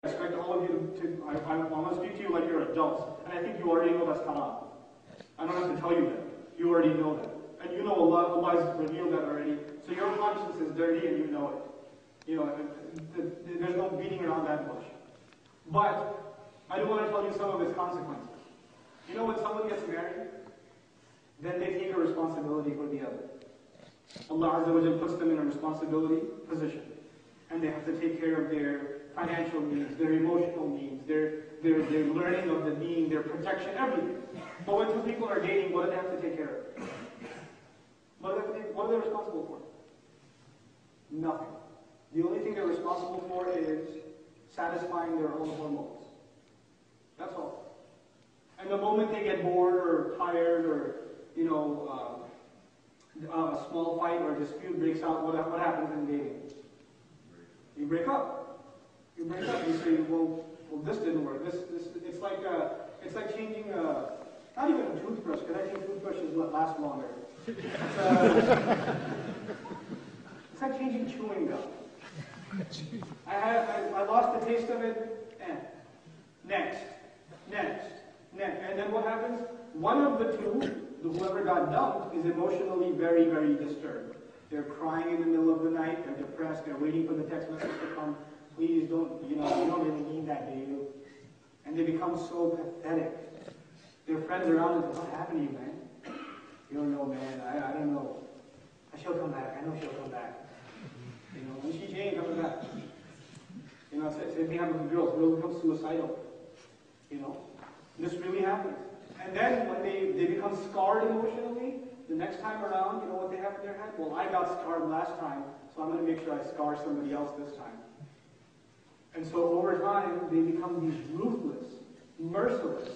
I expect all of you I want to speak to you like you're adults, and I think you already know that's haram. I don't have to tell you that. You already know that. And you know Allah has revealed that already. So your conscience is dirty and you know it. You know, there's no beating around that bush. But I do want to tell you some of its consequences. You know, when someone gets married, then they take a responsibility for the other. Allah Azza wa Jal puts them in a responsibility position. And they have to take care of their financial needs, their emotional needs, their learning of the deen, their protection, everything. But when two people are dating, what do they have to take care of? What are they responsible for? Nothing. The only thing they're responsible for is satisfying their own hormones. That's all. And the moment they get bored or tired or, you know, a small fight or dispute breaks out, what happens in dating? You break up. You break up. You say, well, this didn't work. It's like changing not even a toothbrush, because I think toothbrushes last longer. It's like changing chewing gum. I lost the taste of it. Next. And then what happens? One of the two, whoever got dumped, is emotionally very, very disturbed. They're crying in the middle of the night. They're depressed. They're waiting for the text message to come. Please don't, you don't really mean that, do you? And they become so pathetic. Their friends around them, what happened to you, man? You don't know, man. I don't know. She'll come back. I know she'll come back. You know, when she ain't coming back. You know, same thing happens with girls. Girls become suicidal. You know, this really happens. And then when they become scarred emotionally, the next time around, you know what they have in their head? Well, I got scarred last time, so I'm going to make sure I scar somebody else this time. And so over time, they become these ruthless, merciless,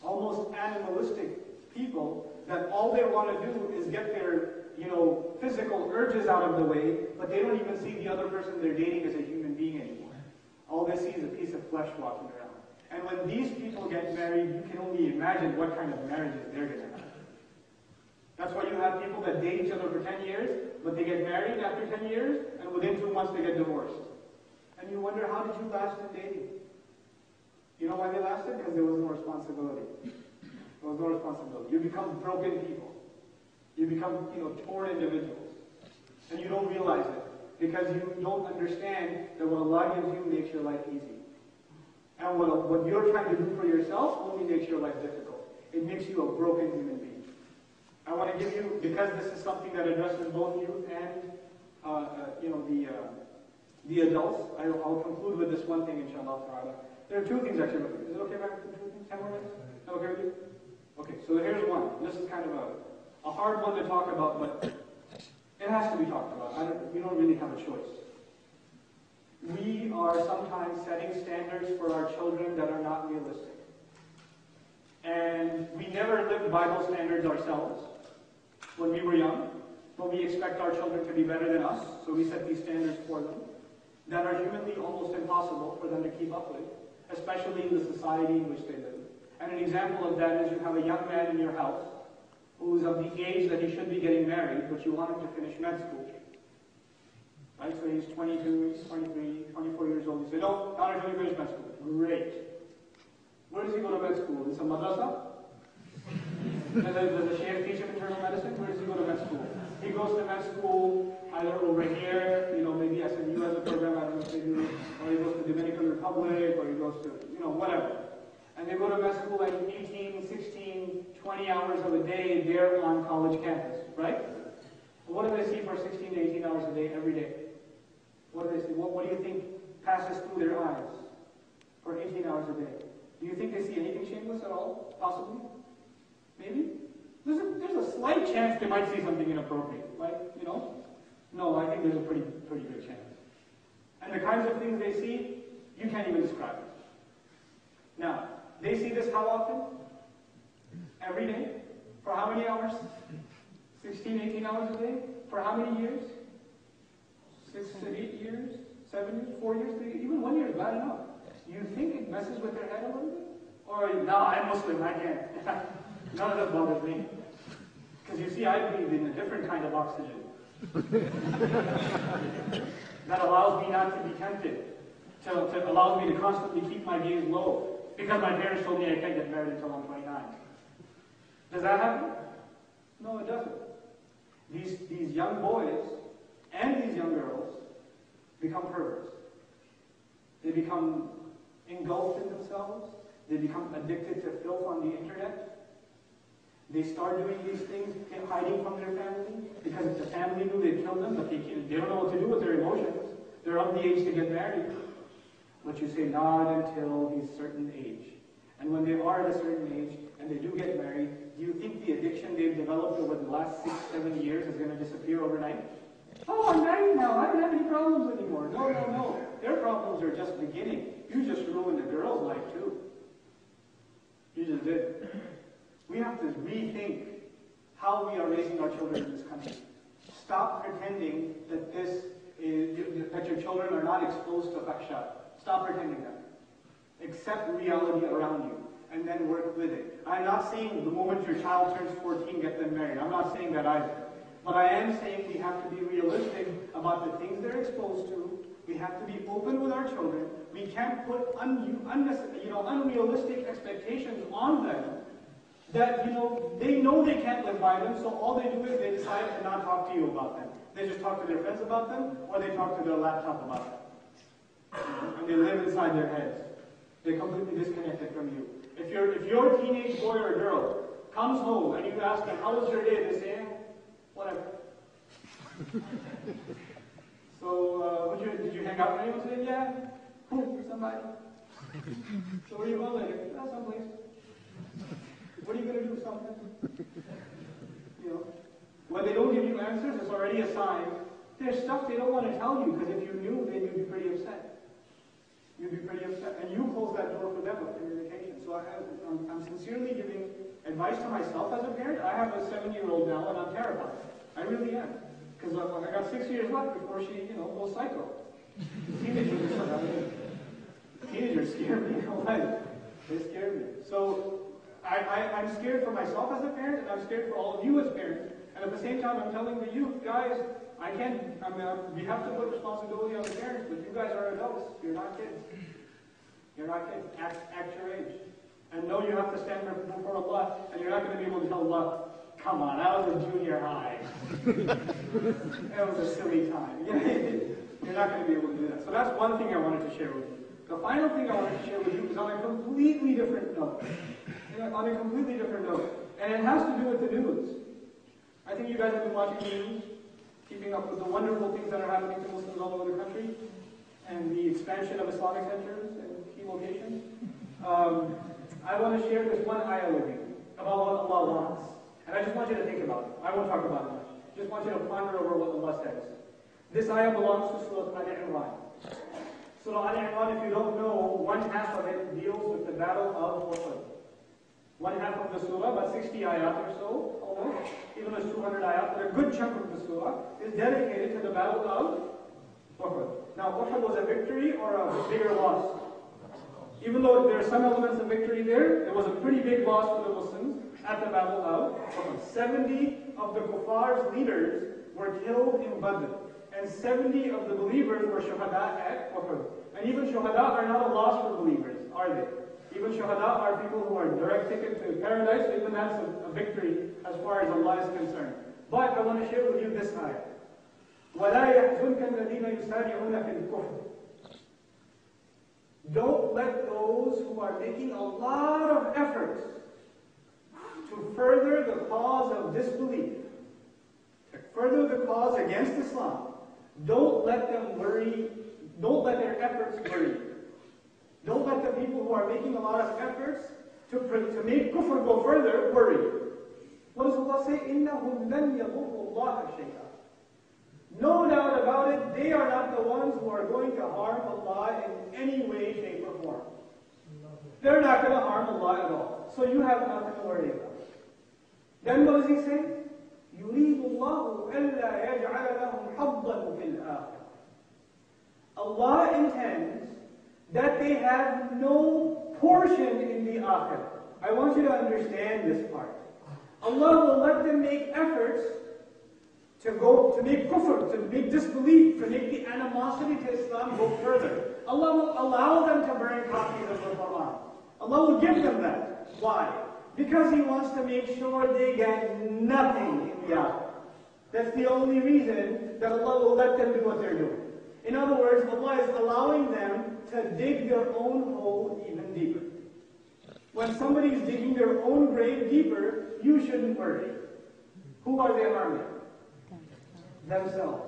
almost animalistic people that all they want to do is get their, you know, physical urges out of the way, but they don't even see the other person they're dating as a human being anymore. All they see is a piece of flesh walking around. And when these people get married, you can only imagine what kind of marriages they're going to have. That's why you have people that date each other for 10 years, but they get married after 10 years, and within 2 months they get divorced. And you wonder, how did you last in dating? You know why they lasted? Because there was no responsibility. There was no responsibility. You become broken people. You become, torn individuals. And you don't realize it, because you don't understand that what Allah gives you makes your life easy. And what you're trying to do for yourself only makes your life difficult. It makes you a broken human being. I want to give you, because this is something that addresses both youth and the adults, I'll conclude with this one thing, inshallah ta'ala. There are two things actually. Is it okay if I have 2 things? 10 more minutes? Is that okay with you? Okay, so here's one. This is kind of a hard one to talk about, but it has to be talked about. We don't really have a choice. We are sometimes setting standards for our children that are not realistic. And we never lived Bible standards ourselves when we were young, but we expect our children to be better than us, so we set these standards for them that are humanly almost impossible for them to keep up with, especially in the society in which they live. And an example of that is you have a young man in your house who is of the age that he should be getting married, but you want him to finish med school. Right? So he's 22, 23, 24 years old. You say, no, not until you finish med school. Great. Where does he go to med school? In some madrasa? Does the Shaykh teach him internal medicine? Where does he go to med school? He goes to med school either over here, maybe SMU has a program, I don't know if they do, or he goes to Dominican Republic, or he goes to, whatever. And they go to med school like 18, 16, 20 hours of a day there on college campus, right? What do they see for 16 to 18 hours a day every day? What do they see? What do you think passes through their eyes for 18 hours a day? Do you think they see anything shameless at all? Possibly? Maybe? There's a slight chance they might see something inappropriate. No, I think there's a pretty good chance. And the kinds of things they see, you can't even describe it. Now, they see this how often? Every day? For how many hours? 16, 18 hours a day? For how many years? 6 to 8 years? 7 years? 4 years? 3 years? Even 1 year is bad enough. You think it messes with their head a little bit? Or, no, I'm Muslim, I can't. None of that bothers me. Because you see, I breathe in a different kind of oxygen that allows me not to be tempted. to allows me to constantly keep my gaze low because my parents told me I can't get married until I'm 29. Does that happen? No, it doesn't. These young boys and these young girls become perverts. They become engulfed in themselves. They become addicted to filth on the internet. They start doing these things, hiding from their family, because if the family knew they'd kill them, but they don't know what to do with their emotions. They're of the age to get married. But you say, not until he's a certain age. And when they are at a certain age, and they do get married, do you think the addiction they've developed over the last 6, 7 years is going to disappear overnight? Oh, I'm married now. I don't have any problems anymore. No, no, no. Their problems are just beginning. You just ruined a girl's life, too. You just did. We have to rethink how we are raising our children in this country. Stop pretending that that your children are not exposed to fahsha. Stop pretending that. Accept reality around you, and then work with it. I'm not saying the moment your child turns 14, get them married. I'm not saying that either. But I am saying we have to be realistic about the things they're exposed to. We have to be open with our children. We can't put unrealistic expectations on them that, they know they can't live by them, so all they do is they decide to not talk to you about them. They just talk to their friends about them, or they talk to their laptop about them. And they live inside their heads. They're completely disconnected from you. If your teenage boy or girl comes home and you ask them, how was your day? They say, whatever. So, did you hang out with anyone today? Yeah. Who? Somebody. So where are you going later? Oh, someplace. What are you going to do? Something. When they don't give you answers, it's already a sign. There's stuff they don't want to tell you, because if you knew, then you'd be pretty upset. You'd be pretty upset. And you close that door for them of communication. So I'm sincerely giving advice to myself as a parent. I have a 7-year-old now, and I'm terrified. I really am. Because I got 6 years left before she, goes psycho. Teenagers scare me. They scare me. So I'm scared for myself as a parent, and I'm scared for all of you as parents. And at the same time, I'm telling the youth, guys, we have to put responsibility on the parents, but you guys are adults. You're not kids. You're not kids. Act your age. And know you have to stand before Allah, and you're not going to be able to tell Allah, come on, I was in junior high. That was a silly time. You're not going to be able to do that. So that's one thing I wanted to share with you. The final thing I wanted to share with you is on a completely different note. On a completely different note. And it has to do with the news. I think you guys have been watching the news, keeping up with the wonderful things that are happening to Muslims all over the country, and the expansion of Islamic centers and key locations. I want to share this one ayah with you about what Allah wants. And I just want you to think about it. I won't talk about it much. Just want you to ponder over what Allah says. This ayah belongs to Surah Al-Imran. Surah Al-Imran, if you don't know, one half of it deals with the battle of Uhud. One half of the surah, about 60 ayat or so, almost, even as 200 ayat, but a good chunk of the surah is dedicated to the battle of Uhud. Now, Uhud was a victory or a bigger loss? Even though there are some elements of victory there, it was a pretty big loss for the Muslims at the battle of Uhud. 70 of the Kuffar's leaders were killed in Badr, and 70 of the believers were shuhada at Uhud. And even shuhada are not a loss for believers, are they? Even shuhada are people who are direct ticket to paradise, so even that's a victory as far as Allah is concerned. But I want to share with you this ayah. وَلَا يَحْزُنْكَ الَّذِينَ يُسَارِعُونَ فِي الْكُفْرِ. Don't let those who are making a lot of efforts to further the cause of disbelief, to further the cause against Islam, don't let them worry, don't let their efforts worry. Don't let the people who are making a lot of efforts to make kufr go further worry. What does Allah say? إِنَّهُمْ لَنْ يَضُرُّوا اللَّهَ شَيْئًا. No doubt about it, they are not the ones who are going to harm Allah in any way, shape, or form. They're not going to harm Allah at all. So you have nothing to worry about. Then what does he say? يُرِيدُ اللَّهُ أَلَّا يَجْعَلَ لَهُمْ حَظًّا فِي الْآخِرَةِ. Allah intends that they have no portion in the akhirah. I want you to understand this part. Allah will let them make efforts to make kufr, to make disbelief, to make the animosity to Islam go further. Allah will allow them to burn copies of the Quran. Allah will give them that. Why? Because He wants to make sure they get nothing in the akhirah. That's the only reason that Allah will let them do what they're doing. In other words, Allah is allowing them to dig their own hole even deeper. When somebody is digging their own grave deeper, you shouldn't worry. Who are they harming? Themselves.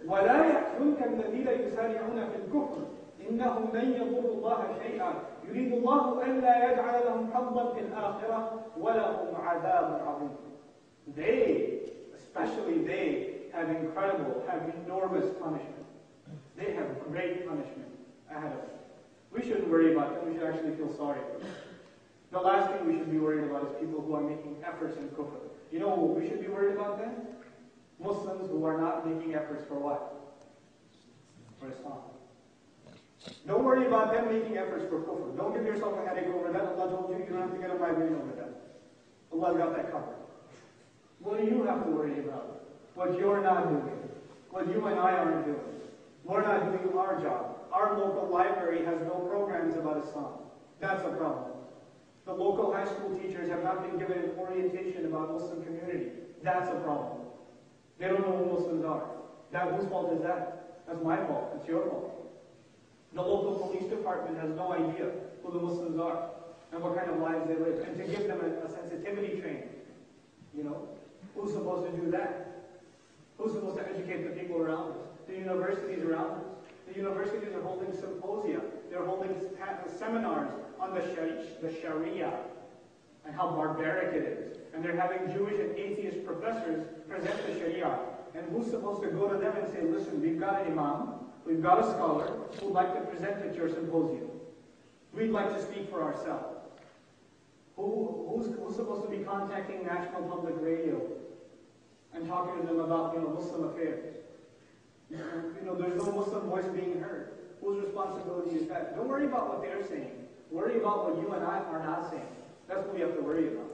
وَلَا يَحْزُنْكَ الَّذِينَ يُسَارِعُونَ فِي الْكُفْرِ إِنَّهُمْ لَنْ يَضُرُّوا اللَّهَ شَيْئًا يُرِيدُ اللَّهُ أَلَّا يَجْعَلَ لَهُمْ حَظًّا فِي الْآخِرَةِ وَلَهُمْ عَذَابٌ عَظِيمٌ. They, especially they, have enormous punishment. They have great punishment ahead of them. We shouldn't worry about them. We should actually feel sorry for them. The last thing we should be worried about is people who are making efforts in kufr. You know what we should be worried about then? Muslims who are not making efforts for what? For Islam. Don't worry about them making efforts for kufr. Don't give yourself a headache over that. Allah told you don't have to get a migraine over that. Allah's got that covered. What do you have to worry about? What you're not doing. What you and I aren't doing. We're not doing our job. Our local library has no programs about Islam. That's a problem. The local high school teachers have not been given an orientation about Muslim community. That's a problem. They don't know who Muslims are. Whose fault is that? That's my fault. It's your fault. The local police department has no idea who the Muslims are and what kind of lives they live. And to give them a sensitivity training. You know? Who's supposed to do that? Who's supposed to educate the people around us? The universities around us. The universities are holding symposia. They're holding seminars on the Sharia and how barbaric it is. And they're having Jewish and atheist professors present the Sharia. And who's supposed to go to them and say, listen, we've got an imam, we've got a scholar who'd like to present at your symposium. We'd like to speak for ourselves. Who's supposed to be contacting National Public Radio and talking to them about, Muslim affairs? There's no Muslim voice being heard. Whose responsibility is that? Don't worry about what they're saying. Worry about what you and I are not saying. That's what we have to worry about.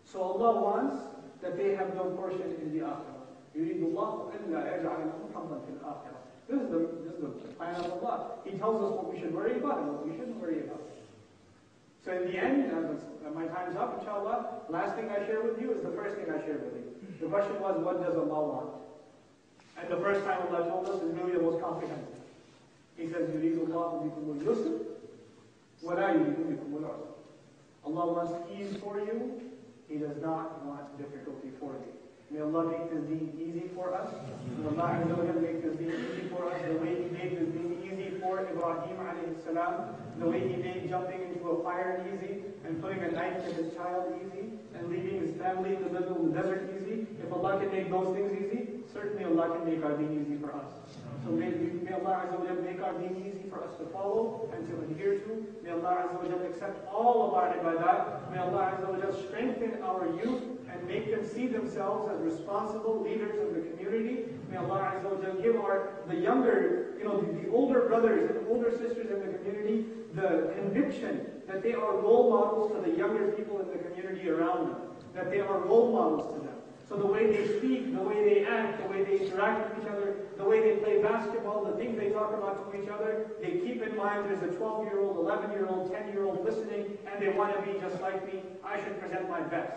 So Allah wants that they have no portion in the akhirah. يُرِيدُ اللَّهُ أَلَّا يَجْعَلَ لَهُمْ حَظًّا فِي الْآخِرَةِ. This is the plan of Allah. He tells us what we should worry about and what we shouldn't worry about. So in the end, my time's up, inshallah. Last thing I share with you is the first thing I shared with you. The question was, what does Allah want? And the first time Allah told us is really the most comprehensive. He says, يُرِيدُ اللَّهُ بِكُمُ الْيُسْرَ وَلَا يُرِيدُ بِكُمُ الْعُسْرَ. Allah wants ease for you. He does not want difficulty for you. May Allah make this deen easy for us. May Allah make this deen easy for us the way He made this deen easy for Ibrahim alayhi salam, the way He made jumping into a fire easy, and putting a knife to his child easy, and leaving his family in the middle of the desert easy. If Allah can make those things easy, certainly Allah can make our deen easy for us. So may Allah Azza wa Jalla make our deen easy for us to follow and to adhere to. May Allah Azza wa Jalla accept all of our ibadat. May Allah Azza wa Jalla strengthen our youth and make them see themselves as responsible leaders of the community. May Allah Azza wa Jalla give the younger, the older brothers and older sisters in the community the conviction that they are role models to the younger people in the community around them. That they are role models to them. So the way they speak, the way they act, the way they interact with each other, the way they play basketball, the things they talk about to each other, they keep in mind there's a 12-year-old, 11-year-old, 10-year-old listening, and they want to be just like me. I should present my best.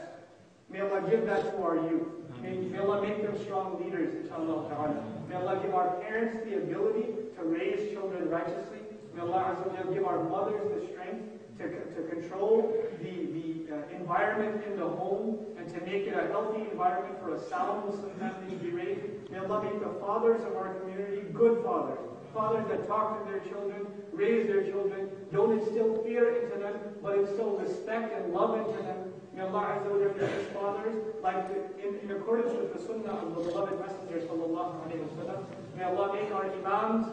May Allah give that to our youth. May Allah make them strong leaders, inshallah ta'ala. May Allah give our parents the ability to raise children righteously. May Allah Azza wa Jalla give our mothers the strength to control the environment in the home and to make it a healthy environment for a sound Muslim family to be raised. May Allah make the fathers of our community good fathers. Fathers that talk to their children, raise their children, don't instill fear into them, but instill respect and love into them. May Allah Azza wa Jalla make these fathers like in accordance with the sunnah of the beloved Messenger sallallahu alayhi wa sallam. May Allah make our imams,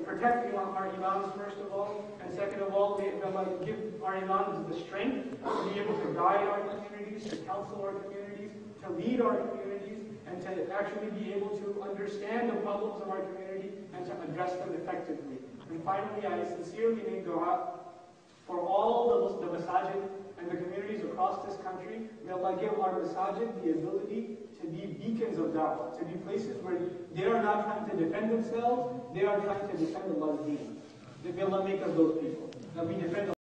protect our imams first of all, and second of all, may Allah give our imams the strength to be able to guide our communities, to counsel our communities, to lead our communities, and to actually be able to understand the problems of our community and to address them effectively. And finally, I sincerely make dua for all the masajid and the communities across this country. May Allah give our masajid the ability to be beacons of da'wah, to be places where they are not trying to defend themselves, they are trying to defend Allah's deen. May Allah make us those people. That we defend